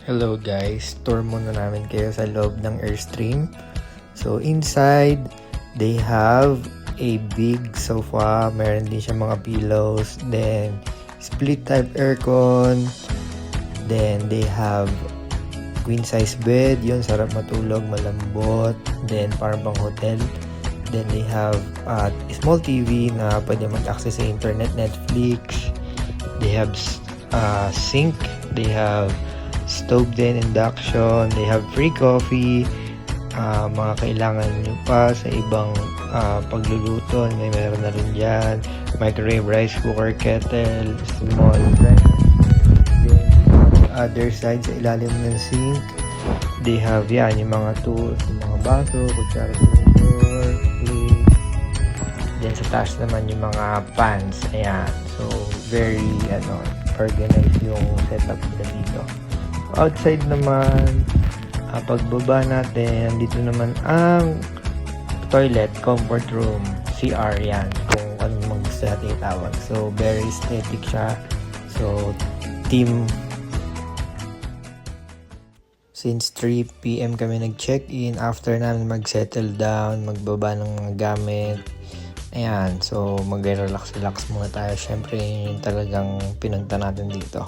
Hello guys, tour muna namin kayo sa loob ng Airstream. So inside, they have a big sofa, meron din siya mga pillows, then split type aircon, then they have queen size bed, yun sarap matulog, malambot, then parang pang hotel. Then they have a small TV na pwede mag-access sa internet, Netflix. They have sink, they have stove din, induction, they have free coffee, mga kailangan nyo pa sa ibang pagluluto, meron na rin dyan, microwave, rice cooker, kettle, small fan. Then other side sa ilalim ng sink, they have yan, yung mga tools, yung mga baso, kutsara, tinidor, plate. Then sa taas naman yung mga pans, ayan, so very organized yung setup nila dito. Outside naman, pagbaba natin, dito naman ang toilet, comfort room, CR yan, kung ano mang gusto natin itawag. So, very aesthetic siya. So, team. Since 3 PM kami nag-check-in, after namin mag-settle down, magbaba ng mga gamit. Ayan, so mag-relax muna tayo. Siyempre, yun yung talagang pinunta natin dito.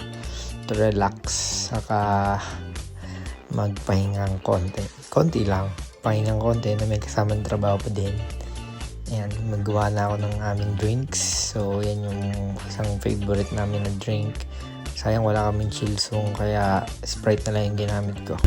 To relax, saka magpahingang konti lang, pahingang konti na may kasamang trabaho pa din. Ayan, magawa na ako ng aming drinks, so yan yung isang favorite namin na drink. Sayang wala kaming chillsong, kaya Sprite na lang yung ginamit ko.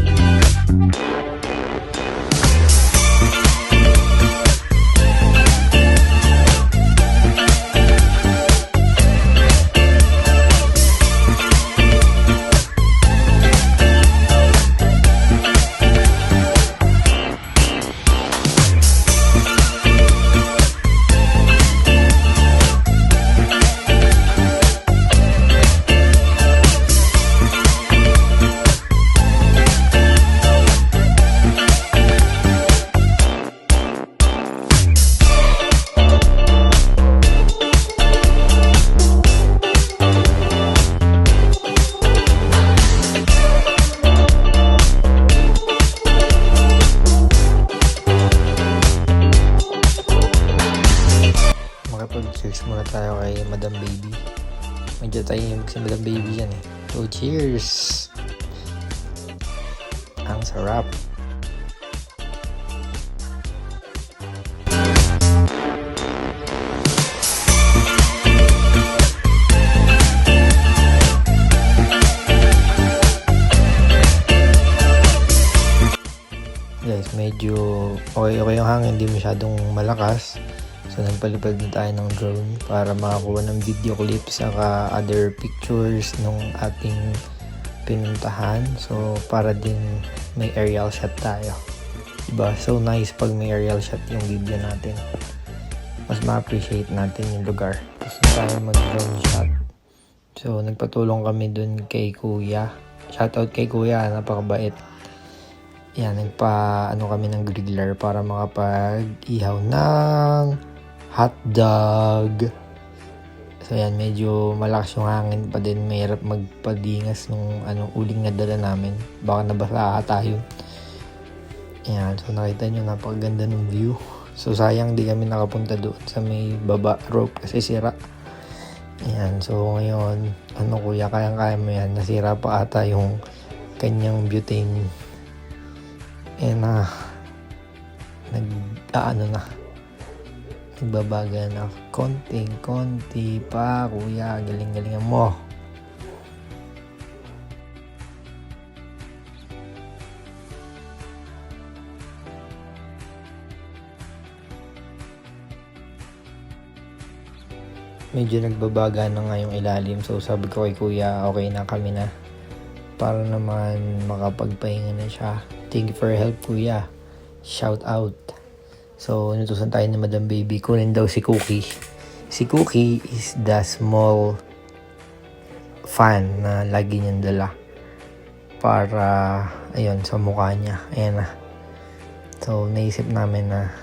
Cheers muna tayo kay Madam Baby. Medyo tayo yung si Madam Baby yan eh. So cheers! Ang sarap! Guys, medyo okay yung hangin, hindi masyadong malakas. So nagpalipad na tayo ng drone para makakuha ng video clips saka other pictures nung ating pinuntahan. So para din may aerial shot tayo. Diba? So nice pag may aerial shot yung video natin. Mas ma-appreciate natin yung lugar. Tapos na tayo mag-drone shot. So nagpatulong kami dun kay Kuya. Shoutout kay Kuya, napakabait. Yan, kami ng griller para makapag-ihaw ng hotdog. So yan, medyo malakas yung hangin pa din. Mahirap magpadingas nung uling na dala namin. Baka nabasa tayo. Yan, so nakita nyo, napakaganda ng view. So sayang di kami nakapunta doon sa may baba rope kasi sira. Yan, so ngayon, kuya, kayang-kaya mo yan. Nasira pa ata yung kanyang butane. Nagbabaga na konti pa, kuya, galing-galingan mo. Medyo nagbabaga na nga yung ilalim, so sabi ko kay kuya, okay na kami na para naman makapagpahinga na siya. Thank you for your help, kuya. Shout out. So, inutusan tayo ni Madam Baby. Kunin daw si Cookie. Si Cookie is the small fan na lagi niyang dala. Para, ayun, sa mukha niya. Ayan na. So, naisip namin na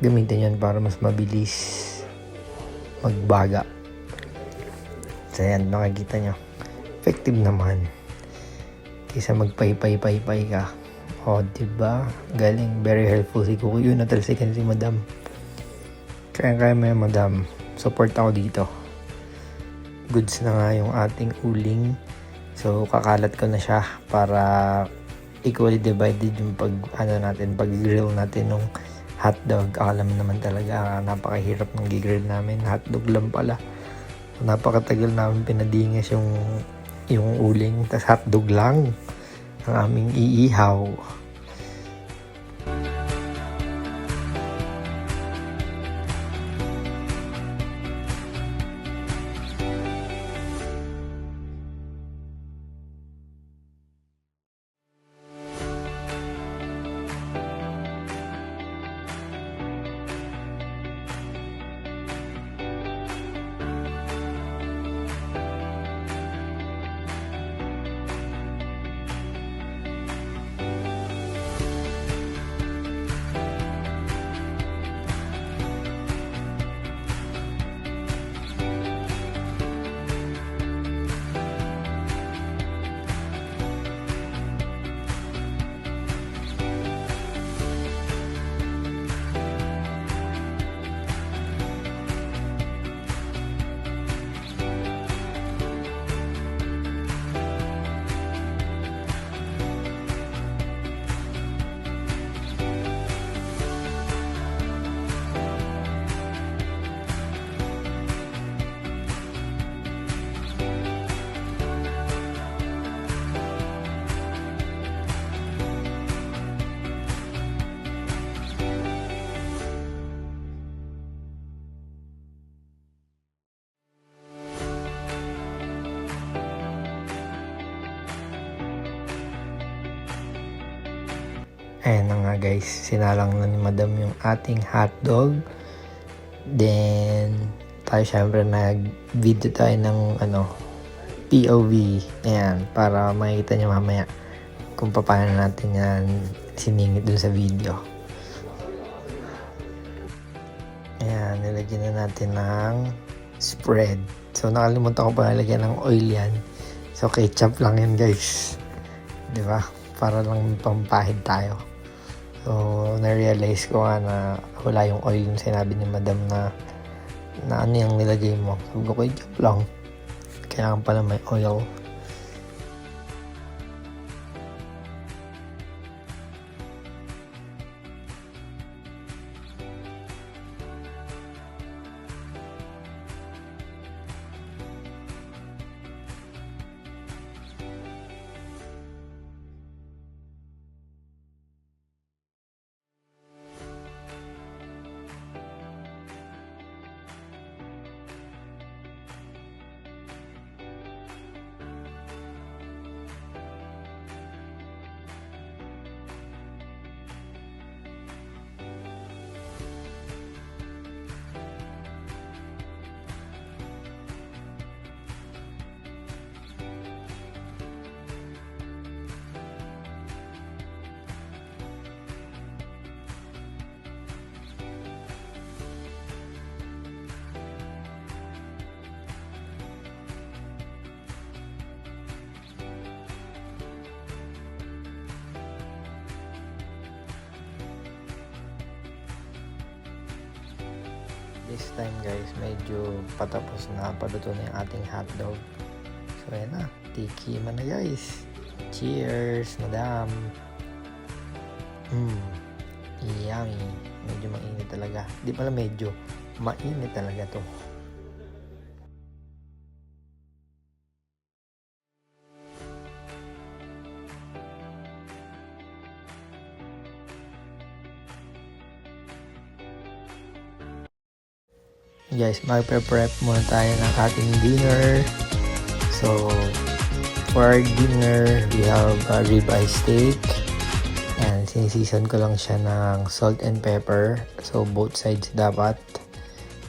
gamitin yun para mas mabilis magbaga. So, ayan, makikita nyo. Effective naman. kaysa magpay-pay-pay-pay ka. O, diba? Galing. Very helpful si Kuko. Yun, natalsikan si Madam. Kaya mo yan, Madam. Support ako dito. Goods na nga yung ating uling. So, kakalat ko na siya para equally divided yung pag-grill natin nung hotdog. Akala mo naman talaga, napakahirap ng gigrill namin. Hotdog lang pala. Napakatagal namin pinadingis yung uling. Tas hotdog lang ang aming iihaw. Ayan na nga guys, sinalang na ni Madam yung ating hotdog. Then, tayo syempre nag-video tayo ng POV. Ayan, para makikita nyo mamaya kung paano natin yan siningit dun sa video. Ayan, nilagyan na natin ng spread. So, nakalimutan ko pa nalagyan ng oil yan. So, ketchup lang yan guys. Diba? Para lang pampahid tayo. So, na-realize ko nga na wala yung oil yung sinabi ni Madam na ano yung nilagay mo. Sabi ko, ketchup lang. Kailangan pala may oil. This time guys, medyo patapos na, paluto na yung ating hotdog. So ayan na, tikiman na guys. Cheers, Madam. Yummy. Medyo mainit talaga. Di pala medyo, mainit talaga to. Guys, magpe-prep muna tayo ng ating dinner. So, for our dinner, we have a ribeye steak. And sineseason ko lang siya ng salt and pepper. So, both sides dapat.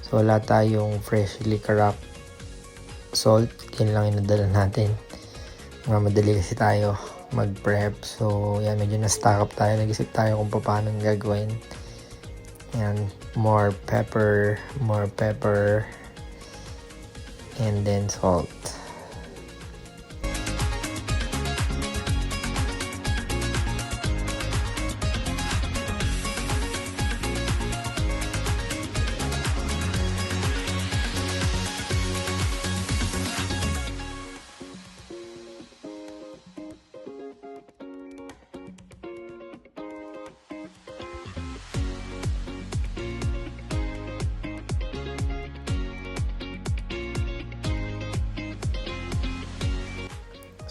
So, wala tayong freshly cracked salt. Yan lang inadala natin. Madali kasi tayo mag-prep. So, yan, medyo na-stock up tayo. Nag-isip tayo kung paano gagawin. And more pepper, and then salt.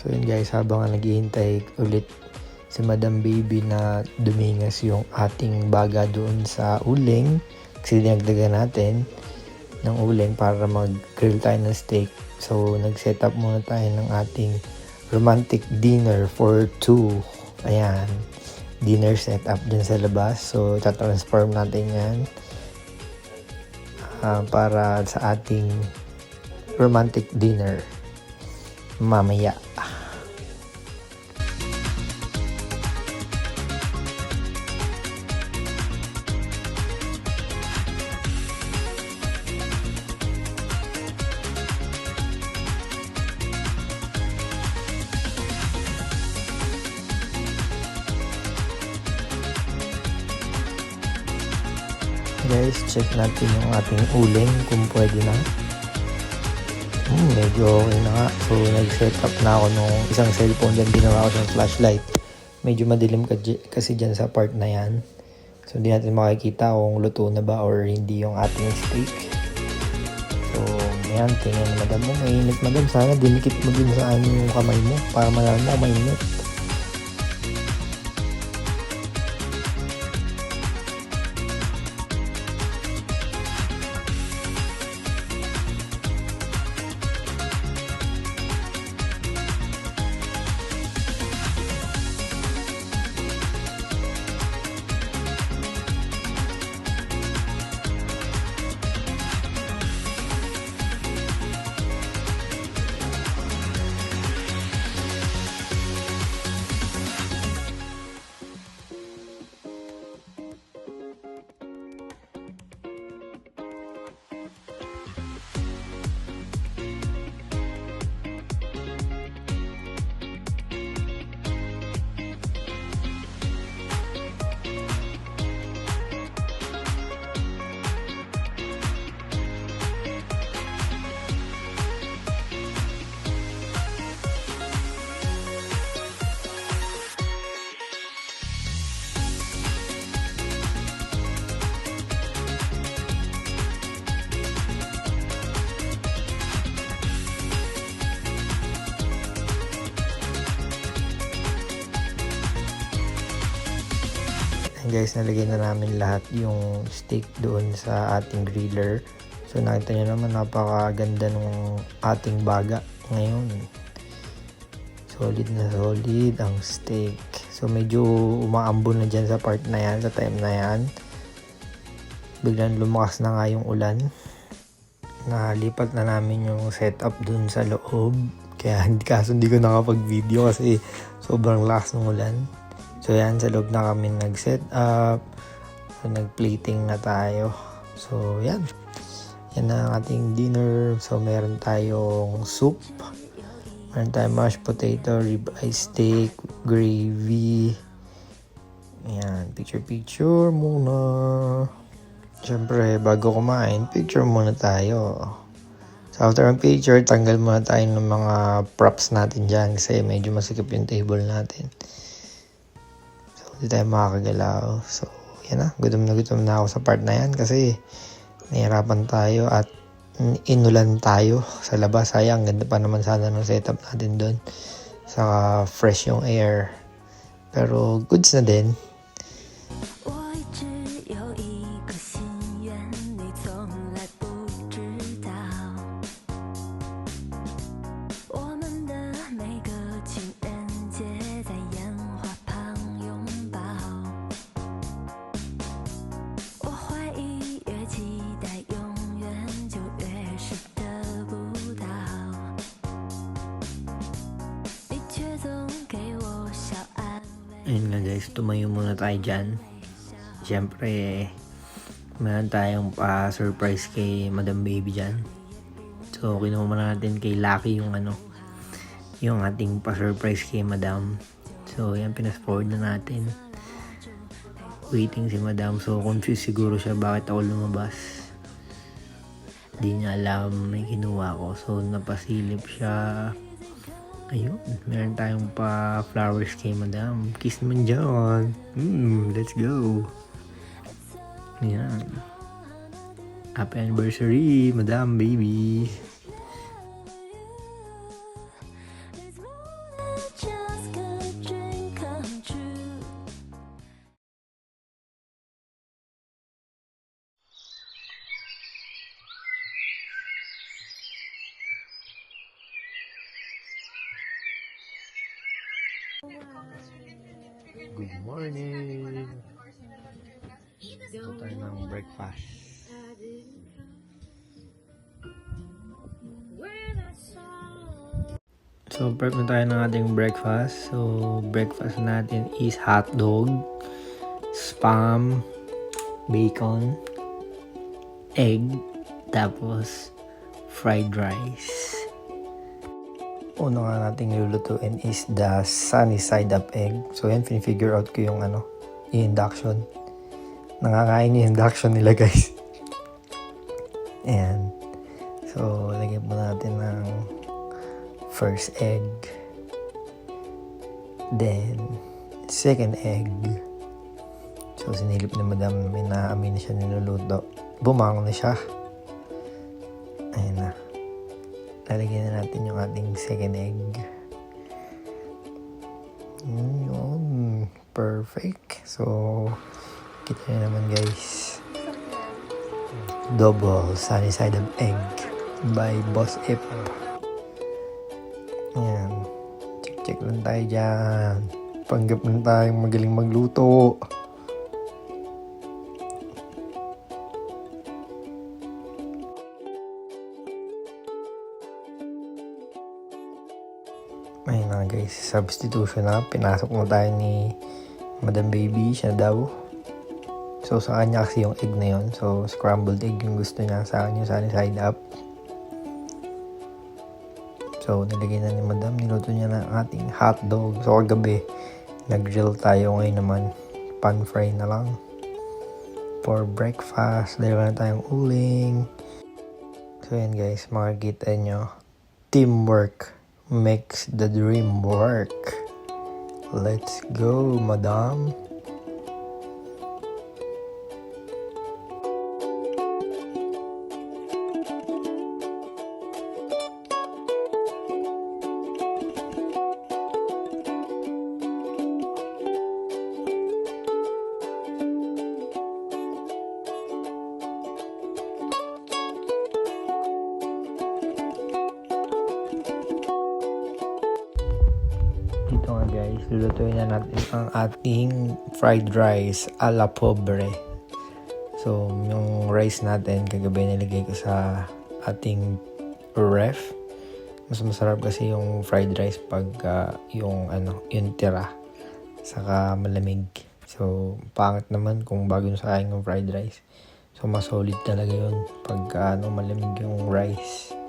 So yun guys, habang naghihintay ulit si Madam Baby na dumingas yung ating baga doon sa uling, kasi dinagdagan natin ng uling para mag-grill tayo ng steak. So nag-set up muna tayo ng ating romantic dinner for 2. Ayan, dinner setup dyan sa labas. So tatransform natin yan para sa ating romantic dinner mamaya. Guys, check natin yung ating uling kung pwede na. Medyo okay na nga. So nag-set up na ako nung isang cellphone dyan, ginawa ko ng flashlight. Medyo madilim kasi dyan sa part na yan. So hindi natin makikita kung luto na ba or hindi yung ating steak. So ayan, tingnan na madam mo, mainit madam. Sana dinikit mo din sa yung kamay mo para malaman mo mainit. Guys, nalagay na namin lahat yung steak doon sa ating griller. So nakita nyo naman, napakaganda ng ating baga ngayon. Solid na solid ang steak. So medyo umaambon na dyan sa part na yan, sa time na yan. Biglang lumakas na nga yung ulan. Nalipat na namin yung setup doon sa loob. Kaya hindi ko nakapag-video kasi sobrang lakas ng ulan. So yan, sa loob na kami nag-set up. So nag-plating na tayo. So yan. Yan na ang ating dinner. So meron tayong soup. Meron tayong mashed potato, ribeye steak, gravy. Yan, picture muna. Siyempre, bago kumain, picture muna tayo. So after ang picture, tanggal muna tayo ng mga props natin dyan kasi medyo masikip yung table natin. Hindi tayo makakagalaw. So, yan na. Gutom na ako sa part na yan kasi nahirapan tayo at inulan tayo sa labas. Sayang, ganda pa naman sana ng setup natin doon. Saka fresh yung air. Pero goods na din. Ayun nga guys, tumayo muna tayo dyan. Siyempre, meron tayong pa-surprise kay Madam Baby dyan. So, kinuha muna natin kay Lucky yung ating pa-surprise kay Madam. So, yan, pinas-forward na natin. Waiting si Madam. So, confused siguro siya bakit ako lumabas. Di niya alam may kinuha ko. So, napasilip siya. Ayun, meron tayong pa flowers kay Madam. Kiss naman dyan. Let's go. Ayan. Happy anniversary, Madam Baby. Good morning! Ito tayo ng breakfast. So, prep na tayo ng ating breakfast. So, breakfast natin is hotdog, spam, bacon, egg, tapos fried rice. Una nga nating lulutuin is the sunny side up egg. So, yan, figure out ko yung yung induction. Nakakain yung induction nila, guys. Ayan. So, lagyan po natin ng first egg. Then, second egg. So, sinilip ni madam, may naamin na siya niluluto. Bumangon na siya. Ayan na. Lalagyan na natin yung ating second egg. Yun. Perfect. So, kita nyo naman, guys. Double sunny side up egg by Boss Ip. Ayan. Check lang tayo dyan. Panggap lang tayong magaling magluto. Ayun na, guys. Substitution na. Pinasok mo tayo ni Madam Baby. Siya daw. So, sa kanya kasi yung egg na yun. So, scrambled egg yung gusto niya. Sa akin yung sunny side up. So, nilagay na ni Madam. Niluto niya na ang ating hotdog. So, kagabi, nag-grill tayo. Ngayon naman, pan fry na lang. For breakfast, dalawa na tayong uling. So, yan guys. Makikita nyo. Teamwork makes the dream work. Let's go, Madam. Dito nga guys, lulutuin na natin ang ating fried rice a la pobre. So, yung rice natin, kagabi nilagay ko sa ating ref. Mas masarap kasi yung fried rice pag yung tira, saka malamig. So, pangit naman kung bago sa kain yung fried rice. So, mas solid talaga yun pag malamig yung rice.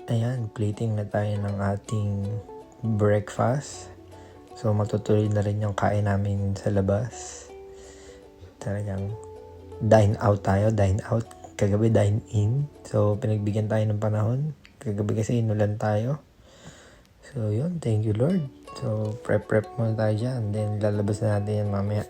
Ayan, plating na tayo ng ating breakfast. So, matutuloy na rin yung kain namin sa labas. Talagang dine out tayo, dine out. Kagabi dine in. So, pinagbigyan tayo ng panahon. Kagabi kasi inulan tayo. So, yun. Thank you, Lord. So, prep muna tayo dyan. Then, lalabas na natin yan mamaya.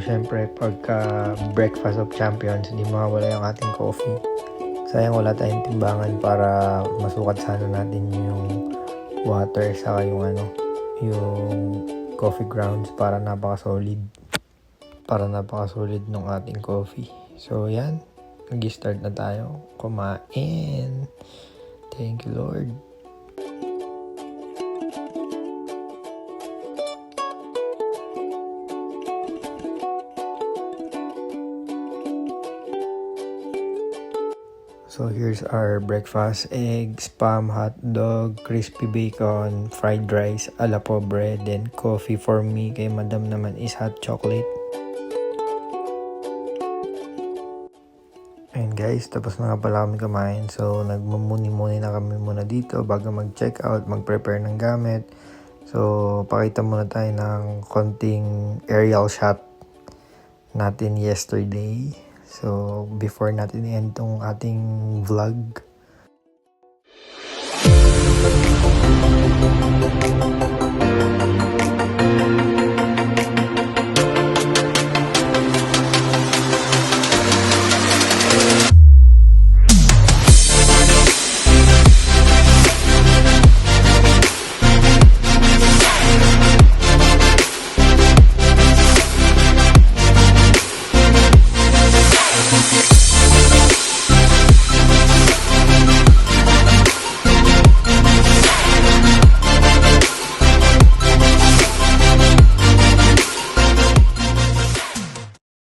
syempre, pagka breakfast of champions, hindi mawawala yung ating coffee. Sayang wala tayong timbangan para masukat sana natin yung water saka yung coffee grounds para napaka-solid. Para napaka-solid ng ating coffee. So, yan. Nag-start na tayo. Kumain. Thank you, Lord. So here's our breakfast: egg, spam, hot dog, crispy bacon, fried rice, ala pobre, then coffee for me. Kay madam naman is hot chocolate. Ayun guys, tapos na nga pala kami kumain. So nagmumuni-muni na kami muna dito bago mag-check out, mag-prepare ng gamit. So pakita muna tayo ng konting aerial shot natin yesterday. So, before natin i-end tong ating vlog.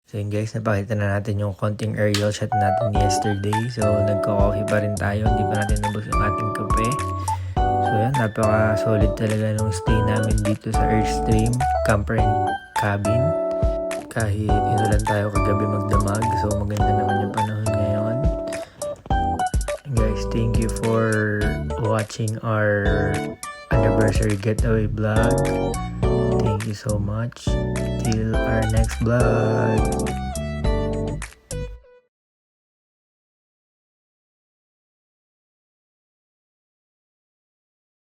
So yun guys, napakita na natin yung konting aerial shot natin yesterday. So nagko-coffee pa rin tayo, hindi pa natin nabos yung ating kape. So yan, napaka-solid talaga nung stay namin dito sa Earthstream Camper and Cabin. Kahit inulan tayo kagabi magdamag, so maganda naman yung panahon ngayon. Guys, thank you for watching our anniversary getaway vlog. Thank you so much. Till our next vlog.